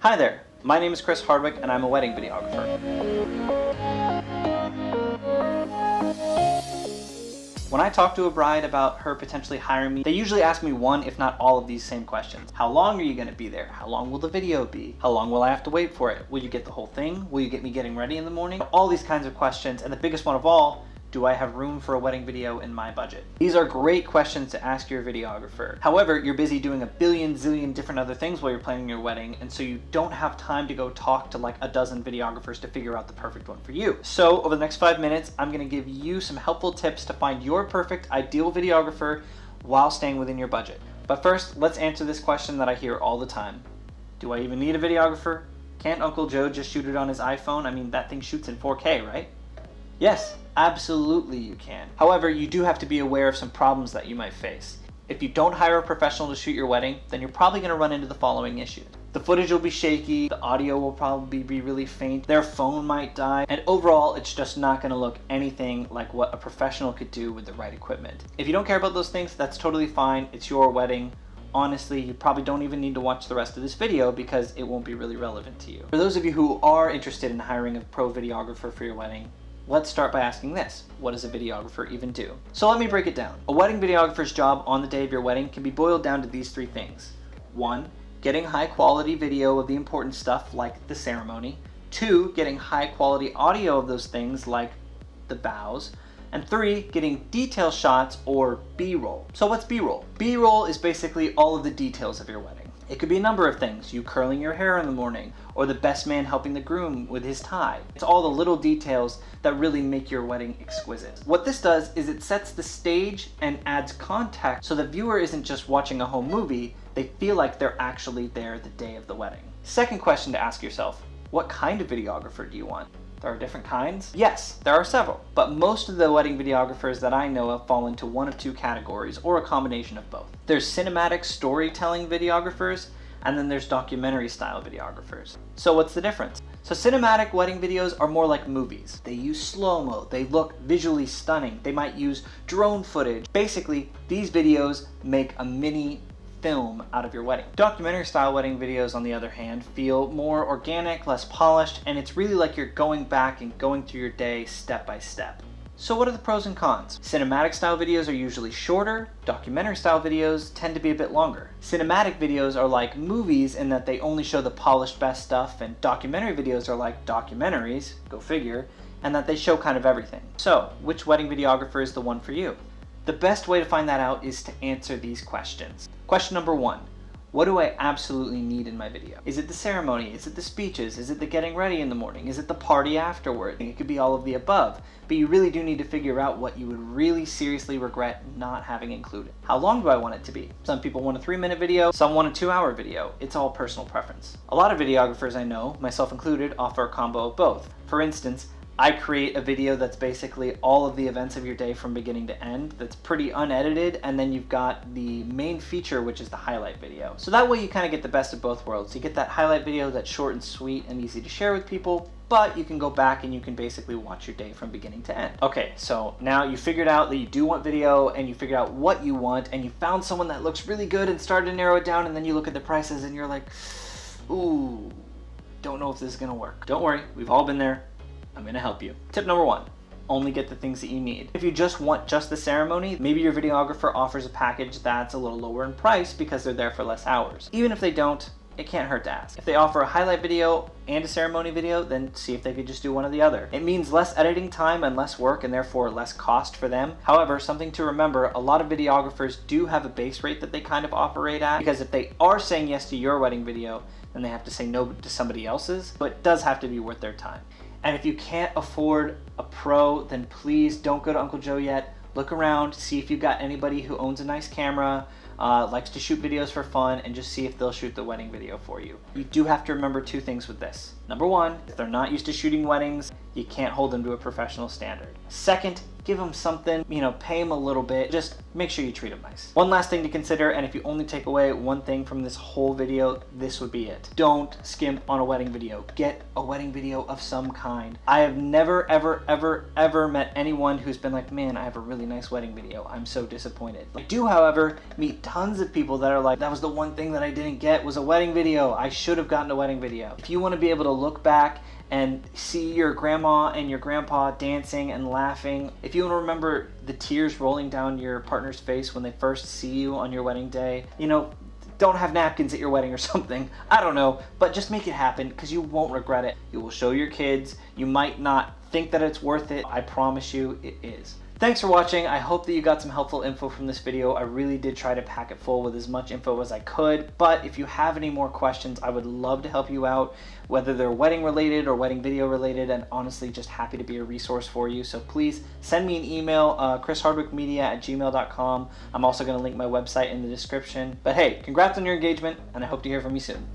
Hi there, my name is Chris Hardwick and I'm a wedding videographer. When I talk to a bride about her potentially hiring me, they usually ask me one, if not all of these same questions. How long are you going to be there? How long will the video be? How long will I have to wait for it? Will you get the whole thing? Will you get me getting ready in the morning? All these kinds of questions, and the biggest one of all, do I have room for a wedding video in my budget? These are great questions to ask your videographer. However, you're busy doing a billion zillion different other things while you're planning your wedding, and so you don't have time to go talk to like a dozen videographers to figure out the perfect one for you. So over the next 5 minutes, I'm gonna give you some helpful tips to find your perfect ideal videographer while staying within your budget. But first, let's answer this question that I hear all the time. Do I even need a videographer? Can't Uncle Joe just shoot it on his iPhone? I mean, that thing shoots in 4K, right? Yes, absolutely you can. However, you do have to be aware of some problems that you might face. If you don't hire a professional to shoot your wedding, then you're probably going to run into the following issues. The footage will be shaky, the audio will probably be really faint, their phone might die, and overall it's just not going to look anything like what a professional could do with the right equipment. If you don't care about those things, that's totally fine. It's your wedding. Honestly, you probably don't even need to watch the rest of this video because it won't be really relevant to you. For those of you who are interested in hiring a pro videographer for your wedding, let's start by asking this. What does a videographer even do? So let me break it down. A wedding videographer's job on the day of your wedding can be boiled down to these three things. 1, getting high quality video of the important stuff like the ceremony. 2, getting high quality audio of those things like the vows. And 3, getting detail shots or B-roll. So what's B-roll? B-roll is basically all of the details of your wedding. It could be a number of things, you curling your hair in the morning, or the best man helping the groom with his tie. It's all the little details that really make your wedding exquisite. What this does is it sets the stage and adds context so the viewer isn't just watching a home movie, they feel like they're actually there the day of the wedding. Second question to ask yourself, what kind of videographer do you want? There are different kinds? Yes, there are several, but most of the wedding videographers that I know of fall into one of two categories, or a combination of both. There's cinematic storytelling videographers, and then there's documentary style videographers. So what's the difference? So cinematic wedding videos are more like movies. They use slow-mo, they look visually stunning, they might use drone footage. Basically, these videos make a mini film out of your wedding. Documentary style wedding videos, on the other hand, feel more organic, less polished, and it's really like you're going back and going through your day step by step. So what are the pros and cons? Cinematic style videos are usually shorter, documentary style videos tend to be a bit longer. Cinematic videos are like movies in that they only show the polished best stuff, and documentary videos are like documentaries, go figure, and that they show kind of everything. So, which wedding videographer is the one for you? The best way to find that out is to answer these questions. Question number 1. What do I absolutely need in my video? Is it the ceremony? Is it the speeches? Is it the getting ready in the morning? Is it the party afterward? It could be all of the above, but you really do need to figure out what you would really seriously regret not having included. How long do I want it to be? Some people want a 3-minute video, some want a 2-hour video. It's all personal preference. A lot of videographers I know, myself included, offer a combo of both. For instance, I create a video that's basically all of the events of your day from beginning to end, that's pretty unedited, and then you've got the main feature, which is the highlight video. So that way you kind of get the best of both worlds. You get that highlight video that's short and sweet and easy to share with people, but you can go back and you can basically watch your day from beginning to end. Okay, so now you figured out that you do want video, and you figured out what you want, and you found someone that looks really good and started to narrow it down, and then you look at the prices and you're like, ooh, don't know if this is gonna work. Don't worry, we've all been there. I'm gonna help you. Tip number 1, only get the things that you need. If you just want just the ceremony, maybe your videographer offers a package that's a little lower in price because they're there for less hours. Even if they don't, it can't hurt to ask. If they offer a highlight video and a ceremony video, then see if they could just do one or the other. It means less editing time and less work, and therefore less cost for them. However, something to remember, a lot of videographers do have a base rate that they kind of operate at, because if they are saying yes to your wedding video, then they have to say no to somebody else's, but it does have to be worth their time. And if you can't afford a pro, then please don't go to Uncle Joe yet. Look around, see if you've got anybody who owns a nice camera, likes to shoot videos for fun, and just see if they'll shoot the wedding video for you. You do have to remember 2 things with this. Number 1, if they're not used to shooting weddings, you can't hold them to a professional standard. Second, give them something, pay them a little bit. Just make sure you treat them nice. One last thing to consider, and if you only take away one thing from this whole video, this would be it. Don't skimp on a wedding video. Get a wedding video of some kind. I have never, ever met anyone who's been like, man, I have a really nice wedding video. I'm so disappointed. I do, however, meet tons of people that are like, that was the one thing that I didn't get was a wedding video. I should have gotten a wedding video. If you want to be able to look back and see your grandma and your grandpa dancing and laughing, if you want to remember the tears rolling down your partner's face when they first see you on your wedding day, you know, don't have napkins at your wedding or something. I don't know, but just make it happen because you won't regret it. You will show your kids. You might not think that it's worth it. I promise you it is. Thanks for watching. I hope that you got some helpful info from this video. I really did try to pack it full with as much info as I could, but if you have any more questions, I would love to help you out, whether they're wedding related or wedding video related, and honestly just happy to be a resource for you. So please send me an email, chrishardwickmedia@gmail.com. I'm also going to link my website in the description. But hey, congrats on your engagement, and I hope to hear from you soon.